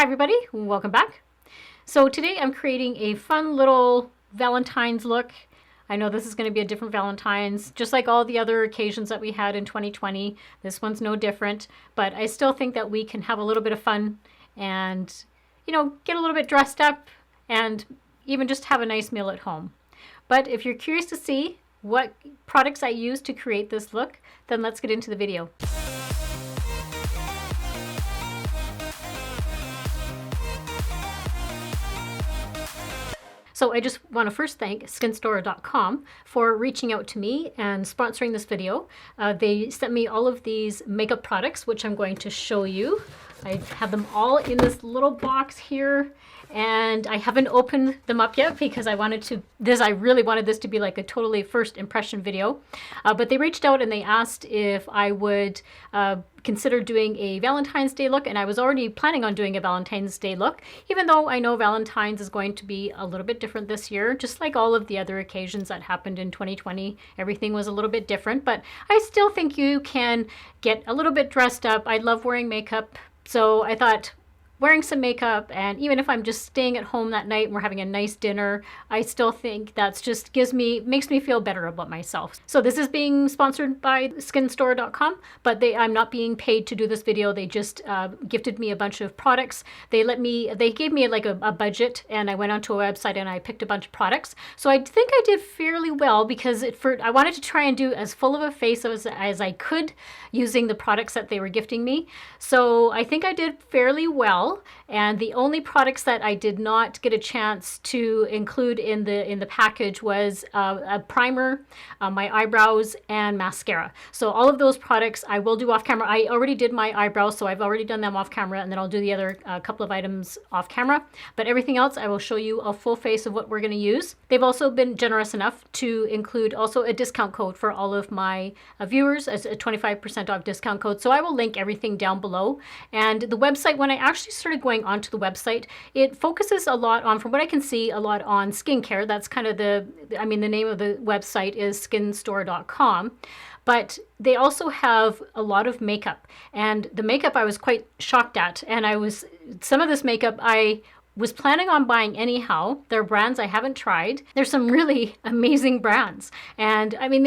Hi everybody, welcome back. So today I'm creating a fun little Valentine's look. I know this is going to be a different Valentine's, just like all the other occasions that we had in 2020. This one's no different, but I still think that we can have a little bit of fun and, you know, get a little bit dressed up and even just have a nice meal at home. But if you're curious to see what products I use to create this look, then let's get into the video. So I just want to first thank skinstore.com for reaching out to me and sponsoring this video. They sent me all of these makeup products, which I'm going to show you. I have them all in this little box here, and I haven't opened them up yet because I really wanted this to be like a totally first impression video. But they reached out and they asked if I would consider doing a Valentine's Day look, and I was already planning on doing a Valentine's Day look, even though I know Valentine's is going to be a little bit different this year, just like all of the other occasions that happened in 2020. Everything was a little bit different, but I still think you can get a little bit dressed up. I love wearing makeup, so I thought wearing some makeup, and even if I'm just staying at home that night and we're having a nice dinner, I still think that's just makes me feel better about myself. So this is being sponsored by skinstore.com, but I'm not being paid to do this video. They just gifted me a bunch of products. They gave me like a budget, and I went onto a website and I picked a bunch of products. So I think I did fairly well because I wanted to try and do as full of a face as I could using the products that they were gifting me. So I think I did fairly well. And the only products that I did not get a chance to include in the package was a primer, my eyebrows, and mascara. So all of those products I will do off camera. I already did my eyebrows, so I've already done them off camera, and then I'll do the other couple of items off camera. But everything else, I will show you a full face of what we're going to use. They've also been generous enough to include also a discount code for all of my viewers, as a 25% off discount code. So I will link everything down below. And the website, when I actually started going onto the website, it focuses a lot on, from what I can see, a lot on skincare. That's kind of the name of the website is skinstore.com. But they also have a lot of makeup. And the makeup I was quite shocked at. And some of this makeup I was planning on buying anyhow. They're brands I haven't tried. There's some really amazing brands. And I mean,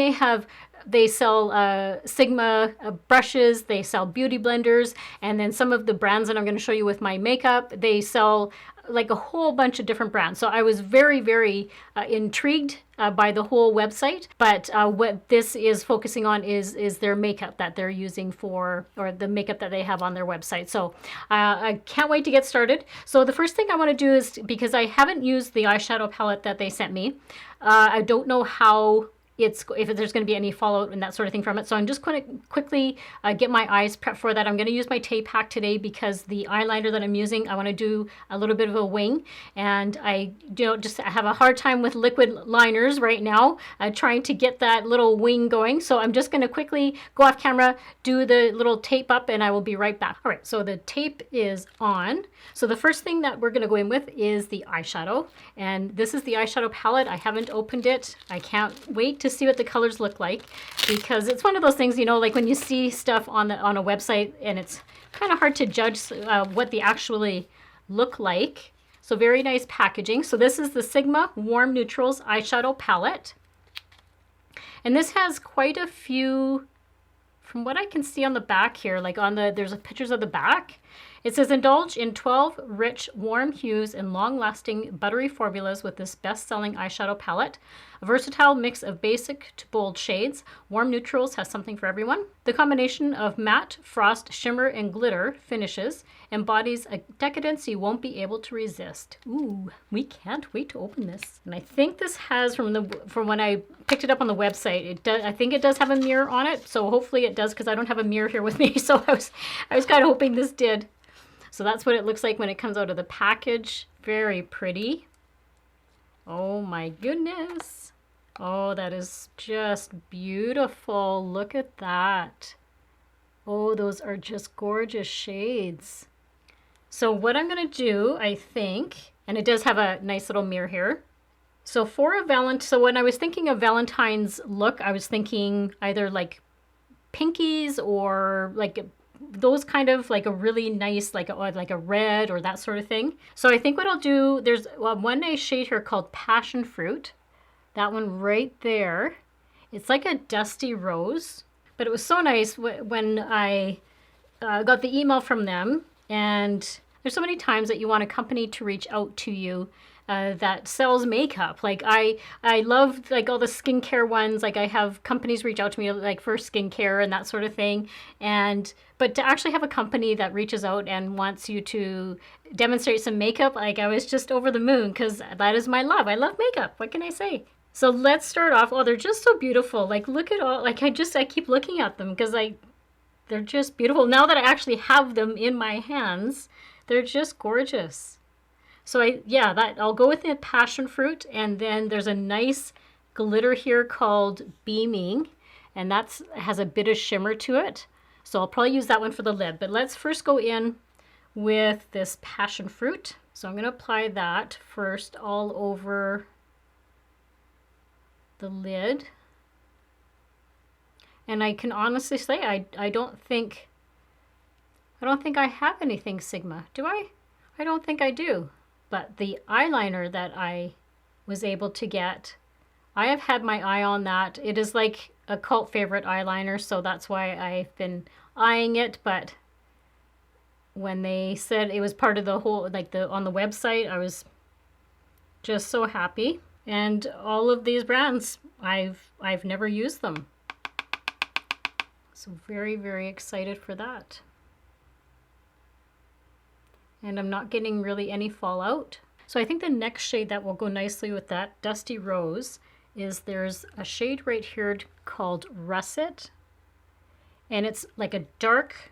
they sell Sigma brushes, they sell beauty blenders, and then some of the brands that I'm going to show you with my makeup, they sell like a whole bunch of different brands. So I was very, very intrigued by the whole website. But what this is focusing on is their makeup that they're using or the makeup that they have on their website. So I can't wait to get started. So the first thing I want to do is, because I haven't used the eyeshadow palette that they sent me, I don't know if there's going to be any fallout and that sort of thing from it. So I'm just going to quickly get my eyes prepped for that. I'm going to use my tape pack today because the eyeliner that I'm using, I want to do a little bit of a wing. And I just have a hard time with liquid liners right now, trying to get that little wing going. So I'm just going to quickly go off camera, do the little tape up, and I will be right back. All right, so the tape is on. So the first thing that we're going to go in with is the eyeshadow. And this is the eyeshadow palette. I haven't opened it. I can't wait to see what the colors look like, because it's one of those things, like when you see stuff on a website and it's kind of hard to judge what they actually look like. So very nice packaging. So this is the Sigma Warm Neutrals eyeshadow palette, and this has quite a few, from what I can see on the back here, like there's pictures of the back. It says, indulge in 12 rich, warm hues and long-lasting buttery formulas with this best-selling eyeshadow palette. A versatile mix of basic to bold shades, Warm Neutrals has something for everyone. The combination of matte, frost, shimmer, and glitter finishes embodies a decadence you won't be able to resist. Ooh, we can't wait to open this. And I think this has, from when I picked it up on the website, I think it does have a mirror on it. So hopefully it does, because I don't have a mirror here with me. So I was kind of hoping this did. So that's what it looks like when it comes out of the package. Very pretty. Oh my goodness. Oh, that is just beautiful. Look at that. Oh, those are just gorgeous shades. So what I'm going to do, I think, and it does have a nice little mirror here. So when I was thinking of Valentine's look, I was thinking either like pinkies or like those kind of like a really nice, like a red or that sort of thing. So I think what I'll do, there's one nice shade here called Passion Fruit. That one right there. It's like a dusty rose, but it was so nice when I got the email from them. And there's so many times that you want a company to reach out to you that sells makeup. Like I love like all the skincare ones. Like I have companies reach out to me like for skincare and that sort of thing. But to actually have a company that reaches out and wants you to demonstrate some makeup, like I was just over the moon, because that is my love. I love makeup. What can I say? So let's start off. Oh, they're just so beautiful. Like look at all, like I keep looking at them because they're just beautiful. Now that I actually have them in my hands, they're just gorgeous. So I'll go with the Passion Fruit, and then there's a nice glitter here called Beaming, and that has a bit of shimmer to it. So I'll probably use that one for the lid, but let's first go in with this Passion Fruit. So I'm going to apply that first all over the lid. And I can honestly say I don't think I have anything Sigma. Do I? I don't think I do. But the eyeliner that I was able to get, I have had my eye on that. It is like a cult favorite eyeliner, so that's why I've been eyeing it. But when they said it was part of the whole, on the website, I was just so happy. And all of these brands, I've never used them. So very, very excited for that. And I'm not getting really any fallout. So I think the next shade that will go nicely with that Dusty Rose is there's a shade right here called Russet. And it's like a dark,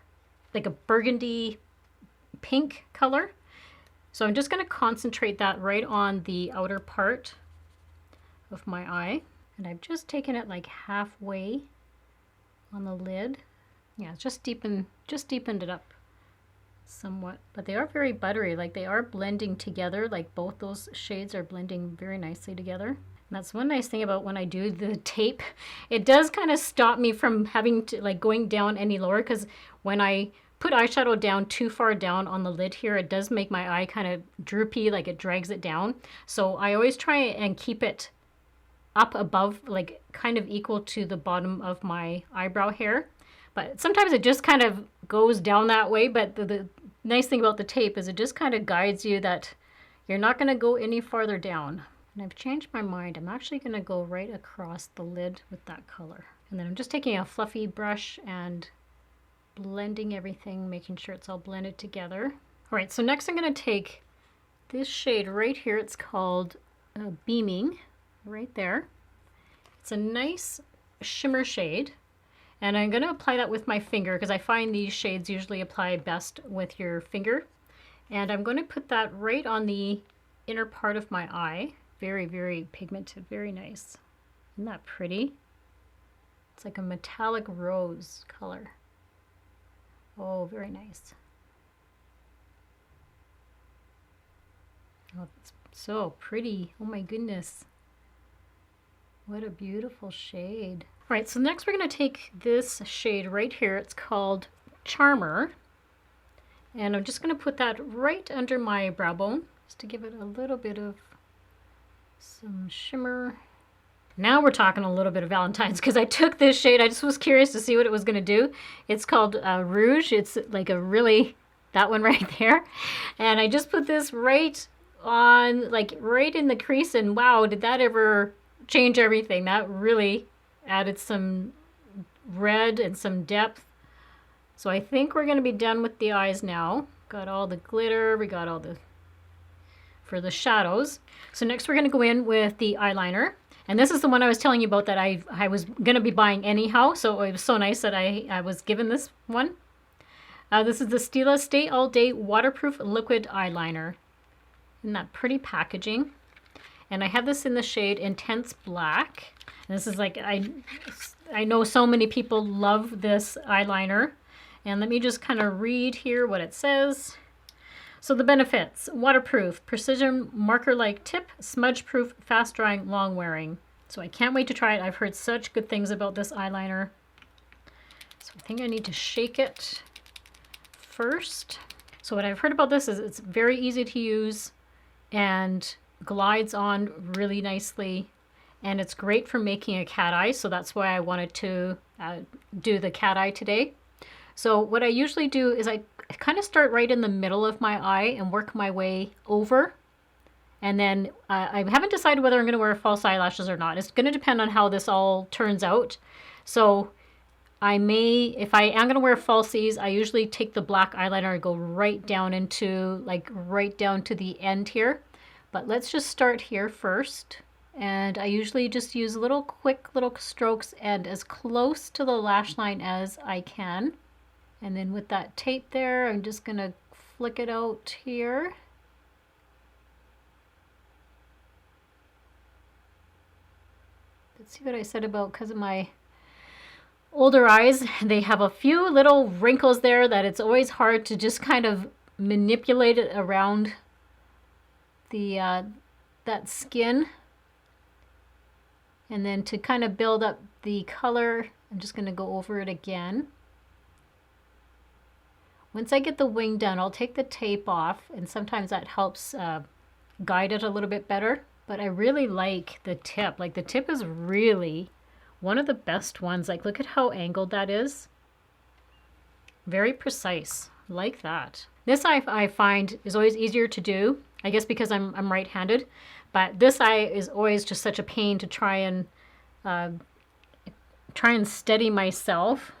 like a burgundy pink color. So I'm just going to concentrate that right on the outer part of my eye. And I've just taken it like halfway on the lid. Yeah, just deepened it up somewhat, but they are very buttery. Like they are blending together. Like both those shades are blending very nicely together. And that's one nice thing about when I do the tape. It does kind of stop me from having to like going down any lower, because when I put eyeshadow down too far down on the lid here, it does make my eye kind of droopy, like it drags it down. So I always try and keep it up above, like kind of equal to the bottom of my eyebrow hair. But sometimes it just kind of goes down that way. But the nice thing about the tape is it just kind of guides you that you're not going to go any farther down. And I've changed my mind. I'm actually going to go right across the lid with that color. And then I'm just taking a fluffy brush and blending everything, making sure it's all blended together. All right, so next I'm going to take this shade right here. It's called Beaming, right there. It's a nice shimmer shade. And I'm going to apply that with my finger, because I find these shades usually apply best with your finger. And I'm going to put that right on the inner part of my eye. Very, very pigmented, very nice. Isn't that pretty? It's like a metallic rose color. Oh, very nice. Oh, it's so pretty. Oh my goodness. What a beautiful shade. All right, so next we're going to take this shade right here. It's called Charmer. And I'm just going to put that right under my brow bone, just to give it a little bit of some shimmer. Now we're talking a little bit of Valentine's, because I took this shade. I just was curious to see what it was going to do. It's called Rouge. It's like a really, that one right there. And I just put this right on, like right in the crease. And wow, did that ever change everything. That really added some red and some depth. So I think we're going to be done with the eyes now. Got all the glitter, we got all the, for the shadows. So next we're going to go in with the eyeliner. And this is the one I was telling you about that I was going to be buying anyhow. So it was so nice that I was given this one. This is the Stila Stay All Day Waterproof Liquid Eyeliner. Isn't that pretty packaging? And I have this in the shade Intense Black. And this is like, I know so many people love this eyeliner. And let me just kind of read here what it says. So the benefits: waterproof, precision marker-like tip, smudge-proof, fast-drying, long-wearing. So I can't wait to try it. I've heard such good things about this eyeliner. So I think I need to shake it. first. So what I've heard about this is it's very easy to use and glides on really nicely. And it's great for making a cat eye. So that's why I wanted to do the cat eye today. So what I usually do is I kind of start right in the middle of my eye and work my way over. And then I haven't decided whether I'm going to wear false eyelashes or not. It's going to depend on how this all turns out. So I may, if I am going to wear falsies, I usually take the black eyeliner and go right down into, like right down to the end here. But let's just start here first. And I usually just use little quick little strokes and as close to the lash line as I can. And then with that tape there, I'm just going to flick it out here. Let's see what I said about, because of my older eyes, they have a few little wrinkles there that it's always hard to just kind of manipulate it around the that skin. And then to kind of build up the color, I'm just going to go over it again. Once I get the wing done, I'll take the tape off, and sometimes that helps guide it a little bit better. But I really like the tip. Like the tip is really one of the best ones. Like look at how angled that is. Very precise, like that. This I find is always easier to do, I guess because I'm right-handed. But this eye is always just such a pain to try and steady myself.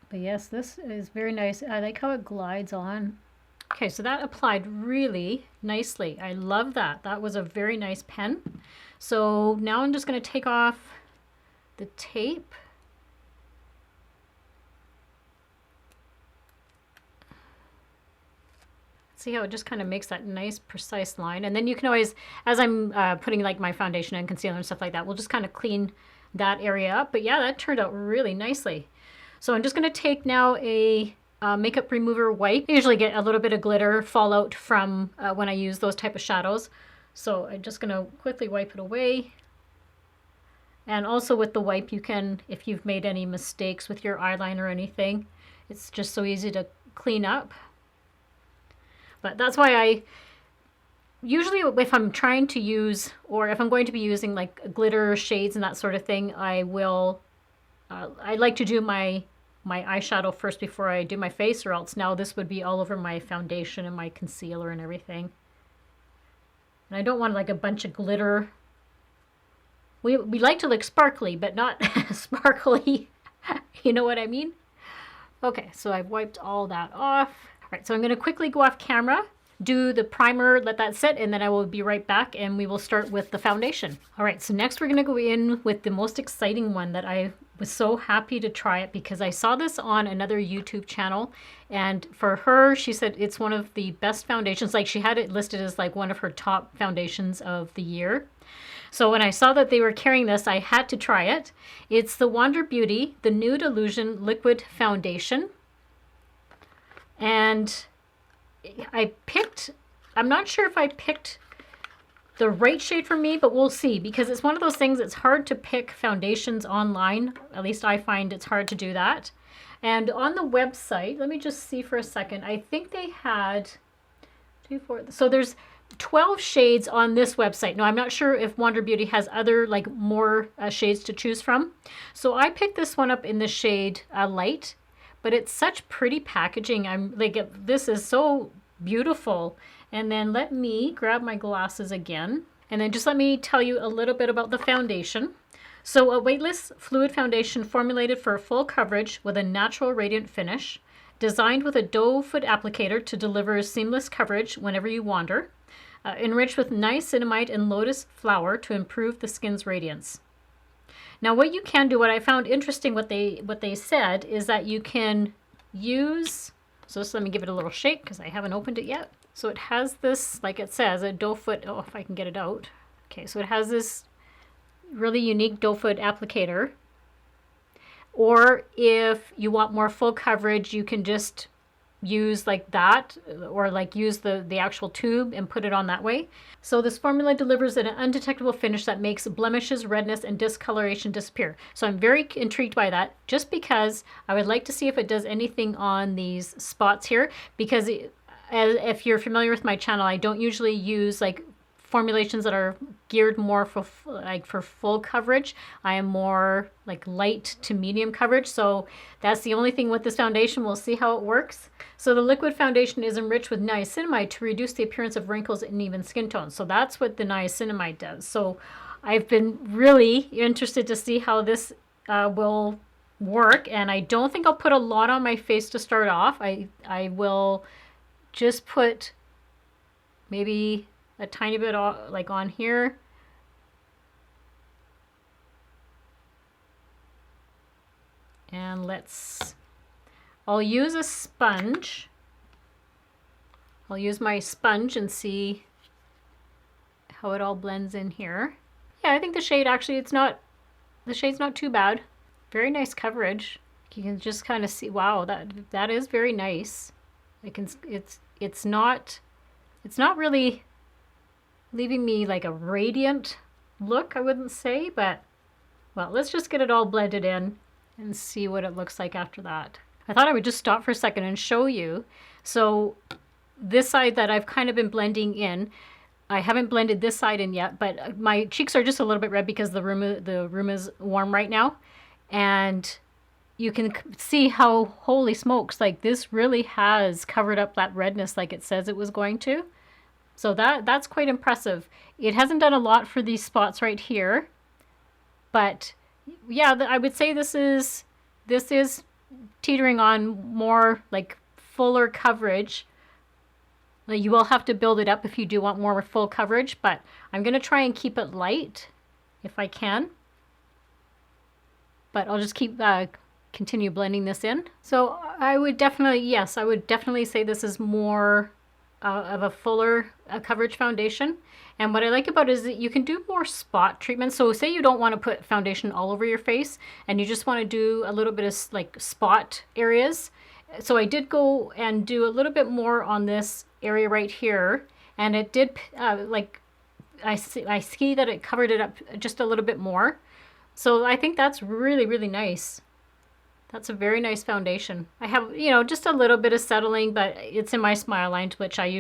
But yes, this is very nice. I like how it glides on. Okay, so that applied really nicely. I love that. That was a very nice pen. So now I'm just going to take off the tape. See how it just kind of makes that nice precise line. And then you can always, as I'm putting like my foundation and concealer and stuff like that, we'll just kind of clean that area up. But yeah, that turned out really nicely. So I'm just going to take now a makeup remover wipe. I usually get a little bit of glitter fallout from when I use those type of shadows. So I'm just going to quickly wipe it away. And also with the wipe, you can, if you've made any mistakes with your eyeliner or anything, it's just so easy to clean up. But that's why I usually, if I'm trying to use, or if I'm going to be using like glitter shades and that sort of thing, I will, I like to do my eyeshadow first before I do my face, or else now this would be all over my foundation and my concealer and everything. And I don't want like a bunch of glitter. We like to look sparkly, but not sparkly. You know what I mean? Okay, so I've wiped all that off. All right, so I'm going to quickly go off camera, do the primer, let that sit, and then I will be right back and we will start with the foundation. All right, so next we're going to go in with the most exciting one that I was so happy to try it because I saw this on another YouTube channel, and for her, she said it's one of the best foundations. Like she had it listed as like one of her top foundations of the year. So when I saw that they were carrying this, I had to try it. It's the Wander Beauty, the Nude Illusion Liquid Foundation. And I picked, I'm not sure if I picked the right shade for me, but we'll see, because it's one of those things, it's hard to pick foundations online. At least I find it's hard to do that. And on the website, let me just see for a second. I think they had so there's 12 shades on this website. Now, I'm not sure if Wander Beauty has other, like, more shades to choose from. So I picked this one up in the shade Light, but it's such pretty packaging. I'm like, this is so beautiful. And then let me grab my glasses again. And then just let me tell you a little bit about the foundation. So a weightless fluid foundation formulated for full coverage with a natural radiant finish, designed with a doe foot applicator to deliver seamless coverage whenever you wander. Enriched with niacinamide and lotus flower to improve the skin's radiance. Now what you can do, what I found interesting, what they said is that you can use, so just let me give it a little shake because I haven't opened it yet. So it has this, like it says, a doe foot, oh, if I can get it out. Okay, so it has this really unique doe foot applicator. Or if you want more full coverage, you can just use like that, or like use the actual tube and put it on that way. So this formula delivers an undetectable finish that makes blemishes, redness, and discoloration disappear. So I'm very intrigued by that, just because I would like to see if it does anything on these spots here, because if you're familiar with my channel, I don't usually use like formulations that are geared more for full coverage. I am more like light to medium coverage, so that's the only thing with this foundation. We'll see how it works. So the liquid foundation is enriched with niacinamide to reduce the appearance of wrinkles and even skin tones. So that's what the niacinamide does. So I've been really interested to see how this will work, and I don't think I'll put a lot on my face to start off. I will just put maybe a tiny bit like on here. And I'll use a sponge. I'll use my sponge and see how it all blends in here. Yeah, I think the shade actually, the shade's not too bad. Very nice coverage. You can just kind of see, wow, that is very nice. It's not really leaving me like a radiant look, I wouldn't say, but well, let's just get it all blended in and see what it looks like after that. I thought I would just stop for a second and show you. So this side that I've kind of been blending in, I haven't blended this side in yet, but my cheeks are just a little bit red because the room is warm right now. And you can see how, holy smokes, like this really has covered up that redness like it says it was going to. So that's quite impressive. It hasn't done a lot for these spots right here, but yeah, I would say this is teetering on more like fuller coverage. You will have to build it up if you do want more full coverage, but I'm going to try and keep it light if I can. But I'll just continue blending this in. So I would definitely say this is more of a fuller coverage foundation. And what I like about it is that you can do more spot treatment. So say you don't want to put foundation all over your face and you just want to do a little bit of like spot areas. So I did go and do a little bit more on this area right here, and it did I see that it covered it up just a little bit more. So I think that's really, really nice. That's a very nice foundation. I have, just a little bit of settling, but it's in my smile line, which I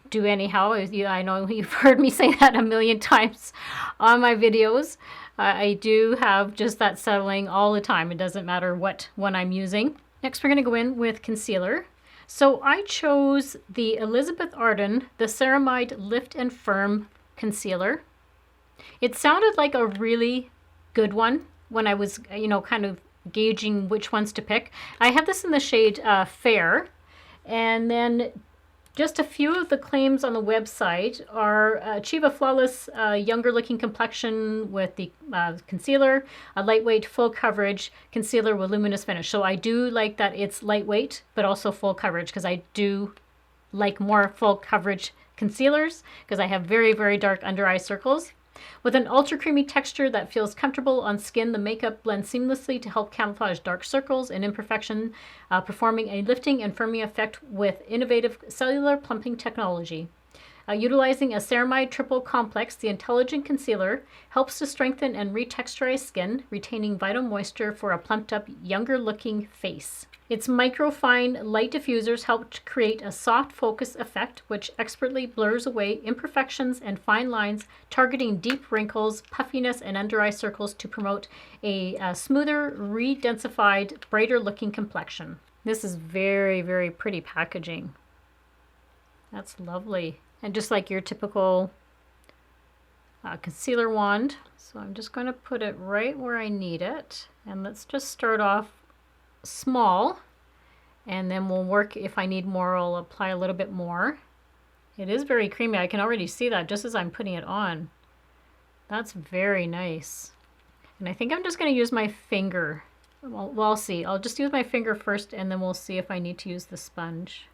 do anyhow. I know you've heard me say that a million times on my videos. I do have just that settling all the time. It doesn't matter what one I'm using. Next, we're going to go in with concealer. So I chose the Elizabeth Arden, the Ceramide Lift and Firm Concealer. It sounded like a really good one when I was, kind of gauging which ones to pick. I have this in the shade Fair, and then just a few of the claims on the website are achieve a flawless, younger looking complexion with the concealer, a lightweight, full coverage concealer with luminous finish. So I do like that it's lightweight, but also full coverage, because I do like more full coverage concealers because I have very, very dark under eye circles. With an ultra creamy texture that feels comfortable on skin, the makeup blends seamlessly to help camouflage dark circles and imperfection, performing a lifting and firming effect with innovative cellular plumping technology. Utilizing a ceramide triple complex, the intelligent concealer helps to strengthen and retexturize skin, retaining vital moisture for a plumped up, younger looking face. Its microfine light diffusers help to create a soft focus effect, which expertly blurs away imperfections and fine lines, targeting deep wrinkles, puffiness, and under eye circles to promote a smoother, re-densified, brighter looking complexion. This is very, very pretty packaging. That's lovely. And just like your typical concealer wand. So I'm just going to put it right where I need it. And let's just start off small, and then we'll work. If I need more, I'll apply a little bit more. It is very creamy. I can already see that just as I'm putting it on. That's very nice. And I think I'm just going to use my finger. Well, I'll see. I'll just use my finger first, and then we'll see if I need to use the sponge.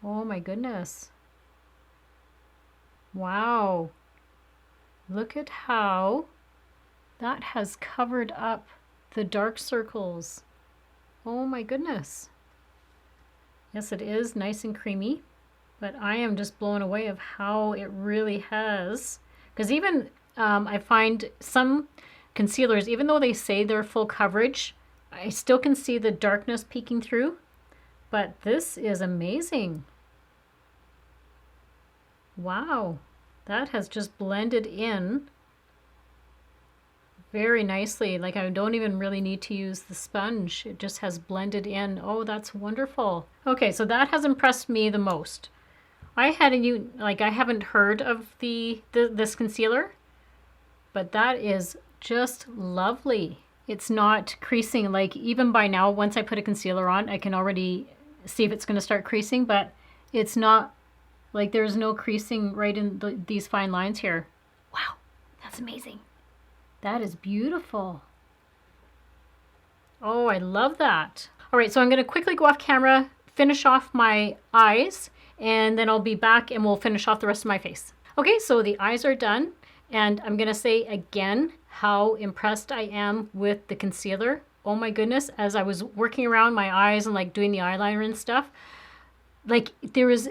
Oh my goodness. Wow. Look at how that has covered up the dark circles. Oh my goodness. Yes, it is nice and creamy, but I am just blown away of how it really has. Because even I find some concealers, even though they say they're full coverage, I still can see the darkness peeking through. But this is amazing. Wow, that has just blended in very nicely. Like I don't even really need to use the sponge. It just has blended in. Oh, that's wonderful. Okay, so that has impressed me the most. I haven't heard of this concealer, but that is just lovely. It's not creasing. Like even by now, once I put a concealer on, I can already see if it's going to start creasing, but it's not like there's no creasing right in these fine lines here. Wow, that's amazing. That is beautiful. Oh, I love that. All right, so I'm going to quickly go off camera, finish off my eyes, and then I'll be back and we'll finish off the rest of my face. Okay, so the eyes are done, and I'm going to say again how impressed I am with the concealer. Oh my goodness, as I was working around my eyes and like doing the eyeliner and stuff, like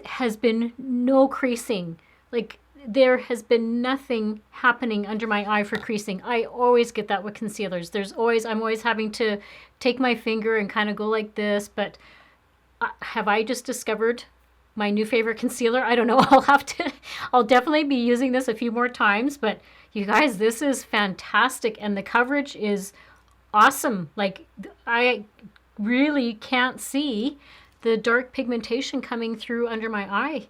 has been no creasing. Like there has been nothing happening under my eye for creasing. I always get that with concealers. I'm always having to take my finger and kind of go like this, but have I just discovered my new favorite concealer? I don't know. I'll definitely be using this a few more times, but you guys, this is fantastic. And the coverage is awesome. Like I really can't see the dark pigmentation coming through under my eye.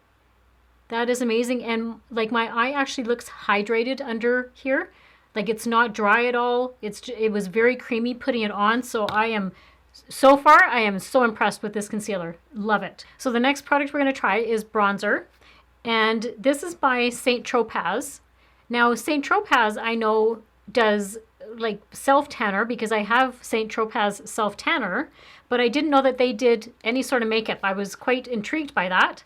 That is amazing. And like my eye actually looks hydrated under here. Like it's not dry at all. It was very creamy putting it on. So so far I am so impressed with this concealer. Love it. So the next product we're going to try is bronzer. And this is by St. Tropez. Now St. Tropez I know does like self tanner because I have St. Tropez self tanner, but I didn't know that they did any sort of makeup. I was quite intrigued by that.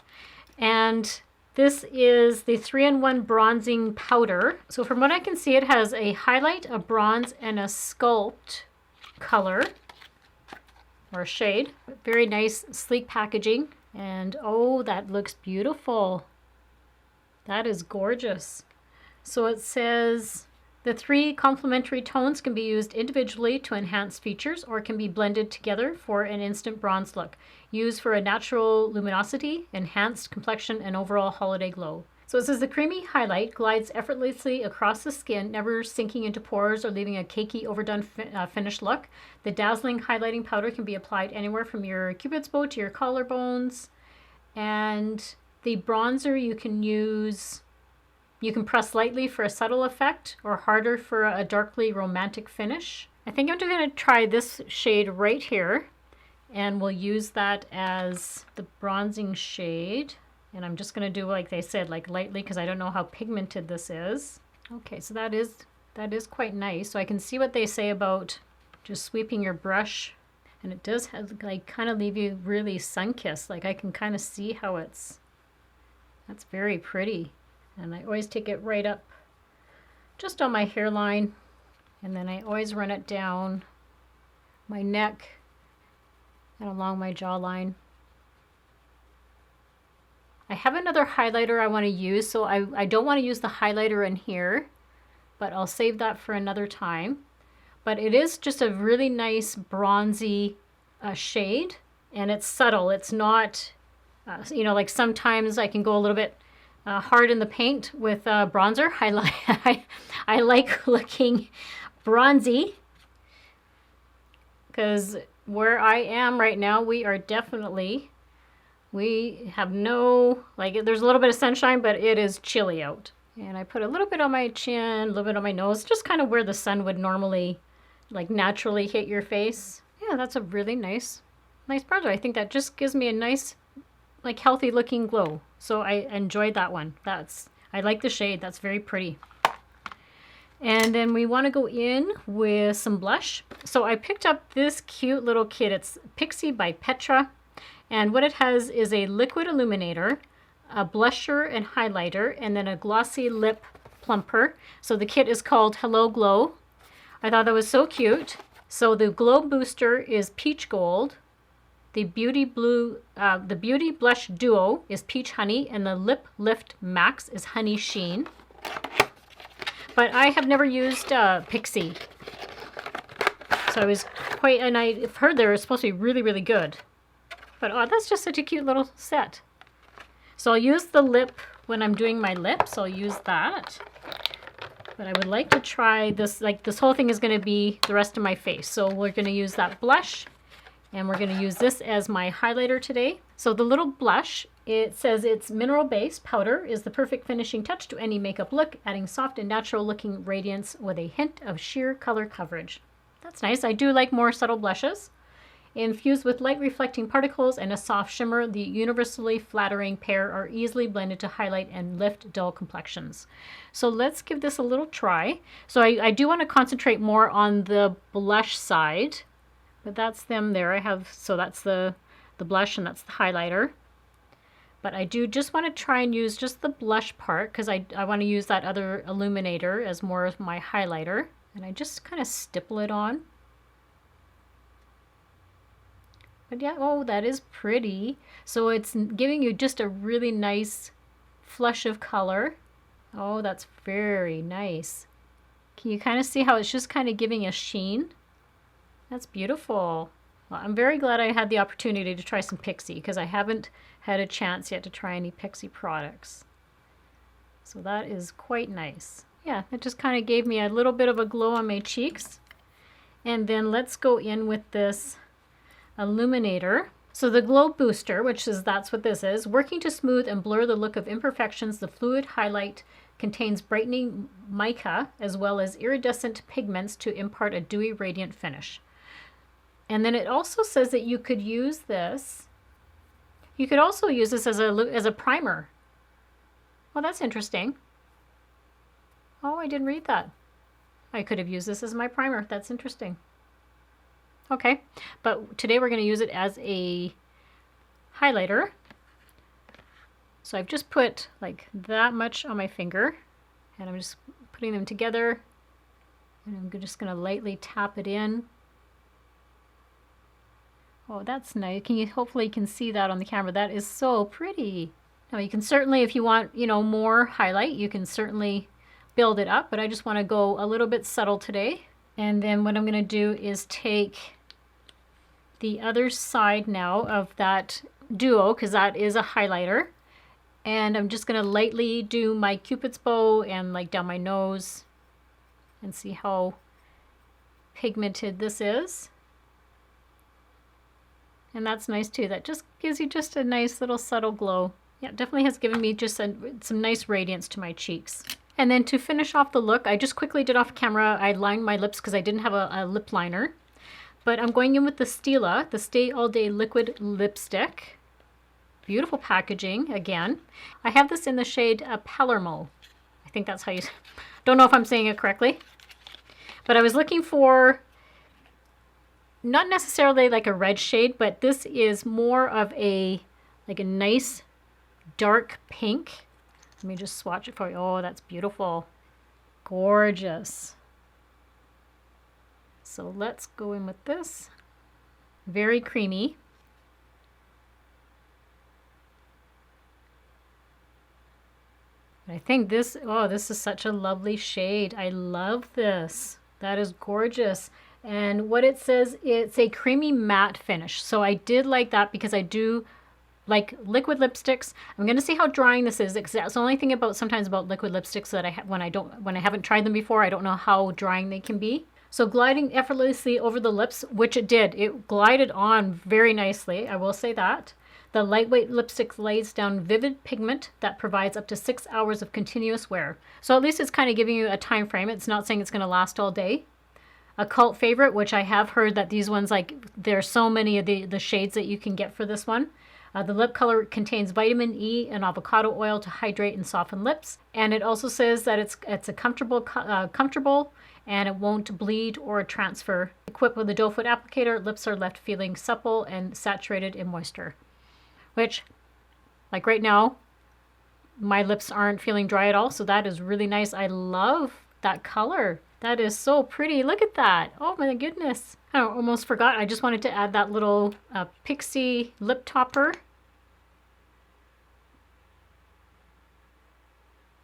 And this is the 3-in-1 bronzing powder. So from what I can see, it has a highlight, a bronze, and a sculpt color or shade. Very nice, sleek packaging. And oh, that looks beautiful. That is gorgeous. So it says the 3 complementary tones can be used individually to enhance features or can be blended together for an instant bronze look. Used for a natural luminosity, enhanced complexion, and overall holiday glow. So it says the creamy highlight glides effortlessly across the skin, never sinking into pores or leaving a cakey, overdone finished look. The dazzling highlighting powder can be applied anywhere from your cupid's bow to your collarbones. And the bronzer you can press lightly for a subtle effect or harder for a darkly romantic finish. I think I'm just going to try this shade right here. And we'll use that as the bronzing shade. And I'm just going to do, like they said, like lightly because I don't know how pigmented this is. Okay, so that is quite nice. So I can see what they say about just sweeping your brush. And it does have, like kind of leave you really sun-kissed. Like I can kind of see how that's very pretty. And I always take it right up just on my hairline. And then I always run it down my neck and along my jawline. I have another highlighter I want to use, so I don't want to use the highlighter in here, but I'll save that for another time. But it is just a really nice bronzy shade, and it's subtle. It's not, like sometimes I can go a little bit hard in the paint with bronzer. I like looking bronzy because where I am right now, we have no, like there's a little bit of sunshine, but it is chilly out. And I put a little bit on my chin, a little bit on my nose, just kind of where the sun would normally, like naturally hit your face. Yeah, that's a really nice bronzer. I think that just gives me a nice, like healthy looking glow. So I enjoyed that one. I like the shade. That's very pretty. And then we want to go in with some blush. So I picked up this cute little kit. It's Pixie by Petra. And what it has is a liquid illuminator, a blusher and highlighter, and then a glossy lip plumper. So the kit is called Hello Glow. I thought that was so cute. So the Glow Booster is Peach Gold. The Beauty Blush Duo is Peach Honey, and the Lip Lift Max is Honey Sheen. But I have never used Pixie. So I was and I've heard they're supposed to be really, really good. But oh, that's just such a cute little set. So I'll use the lip when I'm doing my lips. I'll use that. But I would like to try this, like this whole thing is going to be the rest of my face. So we're going to use that blush, and we're going to use this as my highlighter today. So the little blush, it says it's mineral-based powder, is the perfect finishing touch to any makeup look, adding soft and natural looking radiance with a hint of sheer color coverage. That's nice. I do like more subtle blushes. Infused with light reflecting particles and a soft shimmer, the universally flattering pair are easily blended to highlight and lift dull complexions. So let's give this a little try. So I do want to concentrate more on the blush side, but that's them there. So that's the blush and that's the highlighter. But I do just want to try and use just the blush part because I want to use that other Illuminator as more of my highlighter. And I just kind of stipple it on. But yeah, oh, that is pretty. So it's giving you just a really nice flush of color. Oh, that's very nice. Can you kind of see how it's just kind of giving a sheen? That's beautiful. Well, I'm very glad I had the opportunity to try some Pixie because I haven't had a chance yet to try any Pixie products. So that is quite nice. Yeah, it just kind of gave me a little bit of a glow on my cheeks. And then let's go in with this Illuminator. So the Glow Booster, that's what this is, working to smooth and blur the look of imperfections, the fluid highlight contains brightening mica as well as iridescent pigments to impart a dewy, radiant finish. And then it also says that you could use this. You could also use this as a primer. Well, that's interesting. Oh, I didn't read that. I could have used this as my primer. That's interesting. Okay, but today we're going to use it as a highlighter. So I've just put like that much on my finger, and I'm just putting them together, and I'm just going to lightly tap it in. Oh, that's nice. Hopefully you can see that on the camera. That is so pretty. Now you can certainly, if you want, more highlight, you can certainly build it up, but I just want to go a little bit subtle today. And then what I'm going to do is take the other side now of that duo, because that is a highlighter, and I'm just going to lightly do my Cupid's bow and like down my nose and see how pigmented this is. And that's nice too. That just gives you just a nice little subtle glow. Yeah, definitely has given me just some nice radiance to my cheeks. And then to finish off the look, I just quickly did off camera. I lined my lips because I didn't have a lip liner. But I'm going in with the Stila, the Stay All Day Liquid Lipstick. Beautiful packaging, again. I have this in the shade Palermo. I think that's how you... Don't know if I'm saying it correctly. But I was looking for not necessarily like a red shade, but this is more of a nice dark pink. Let me just swatch it for you. Oh, that's beautiful. Gorgeous. So let's go in with this. Very creamy. I think this is such a lovely shade. I love this. That is gorgeous. And what it says, it's a creamy matte finish. So I did like that because I do like liquid lipsticks. I'm going to see how drying this is. That's the only thing sometimes about liquid lipsticks that when I haven't tried them before, I don't know how drying they can be. So gliding effortlessly over the lips, which it did. It glided on very nicely, I will say that. The lightweight lipstick lays down vivid pigment that provides up to 6 hours of continuous wear. So at least it's kind of giving you a time frame. It's not saying it's going to last all day. A cult favorite, which I have heard that these ones, there's so many of the shades that you can get for this one. The lip color contains vitamin E and avocado oil to hydrate and soften lips. And it also says that it's a comfortable and it won't bleed or transfer. Equipped with a doe foot applicator, lips are left feeling supple and saturated in moisture. Which, like right now, my lips aren't feeling dry at all, so that is really nice. I love that color. That is so pretty. Look at that. Oh my goodness. I almost forgot. I just wanted to add that little pixie lip topper.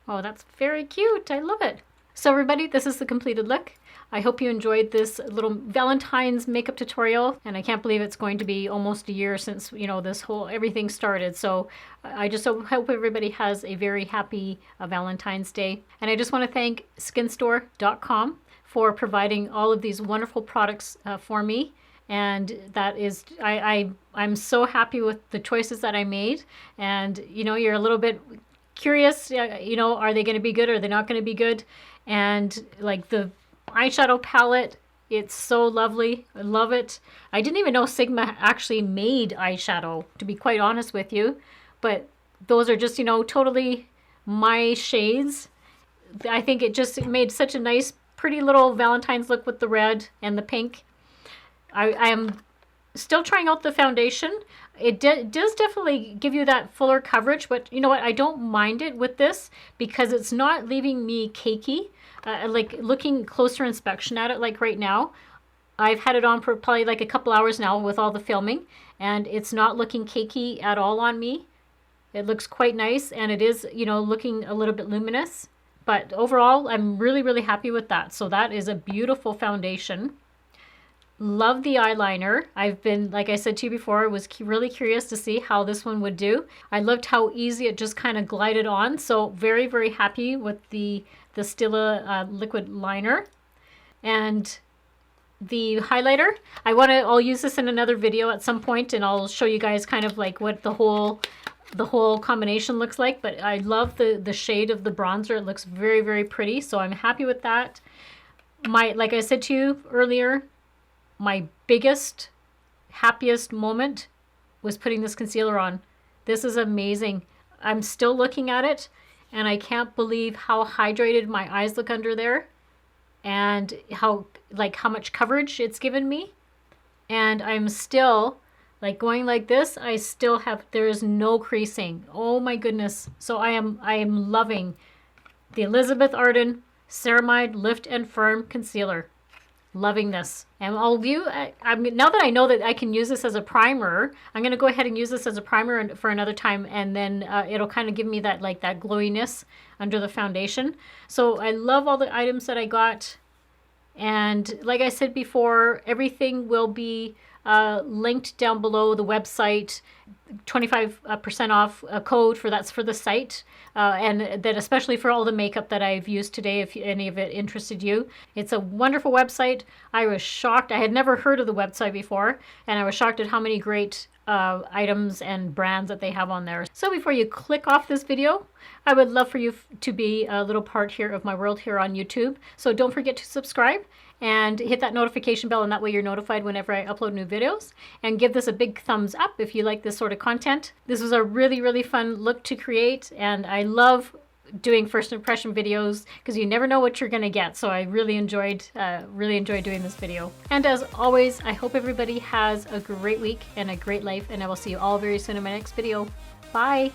Oh, that's very cute. I love it. So everybody, this is the completed look. I hope you enjoyed this little Valentine's makeup tutorial, and I can't believe it's going to be almost a year since, you know, this whole everything started. So I just hope everybody has a very happy Valentine's Day. And I just want to thank skinstore.com for providing all of these wonderful products for me. And that is, I'm so happy with the choices that I made. And, you know, you're a little bit curious, you know, are they going to be good or are they not going to be good? And like the eyeshadow palette, it's so lovely. I love it. I didn't even know Sigma actually made eyeshadow, to be quite honest with you. But those are just, you know, totally my shades. I think it just made such a nice, pretty little Valentine's look with the red and the pink. I am still trying out the foundation. It does definitely give you that fuller coverage, but you know what? I don't mind it with this because it's not leaving me cakey. Like looking closer inspection at it, like right now, I've had it on for probably like a couple hours now with all the filming, and it's not looking cakey at all on me. It looks quite nice, and it is, you know, looking a little bit luminous. But overall, I'm really, really happy with that. So that is a beautiful foundation. Love the eyeliner. I've been, like I said to you before, was really curious to see how this one would do. I loved how easy it just kind of glided on. So very, very happy with the Stila liquid liner. And the highlighter, I'll use this in another video at some point, and I'll show you guys kind of like what the whole combination looks like. But I love the shade of the bronzer. It looks very, very pretty. So I'm happy with that. Like I said to you earlier, my biggest, happiest moment was putting this concealer on. This is amazing. I'm still looking at it, and I can't believe how hydrated my eyes look under there, and how much coverage it's given me. And I'm still, like, going like this, I still have, there is no creasing. Oh my goodness. So I am loving the Elizabeth Arden Ceramide Lift and Firm Concealer. Loving this. And now that I know that I can use this as a primer, I'm going to go ahead and use this as a primer for another time, and then it'll kind of give me that, like, that glowiness under the foundation. So I love all the items that I got. And like I said before, everything will be linked down below, the website, 25% off code for the site, and that especially for all the makeup that I've used today, if any of it interested you. It's a wonderful website. I was shocked. I had never heard of the website before, and I was shocked at how many great items and brands that they have on there. So before you click off this video, I would love for you to be a little part here of my world here on YouTube. So don't forget to subscribe and hit that notification bell, and that way you're notified whenever I upload new videos. And give this a big thumbs up if you like this sort of content. This was a really, really fun look to create, and I love doing first impression videos because you never know what you're going to get. So I really enjoyed doing this video. And as always, I hope everybody has a great week and a great life, and I will see you all very soon in my next video. Bye!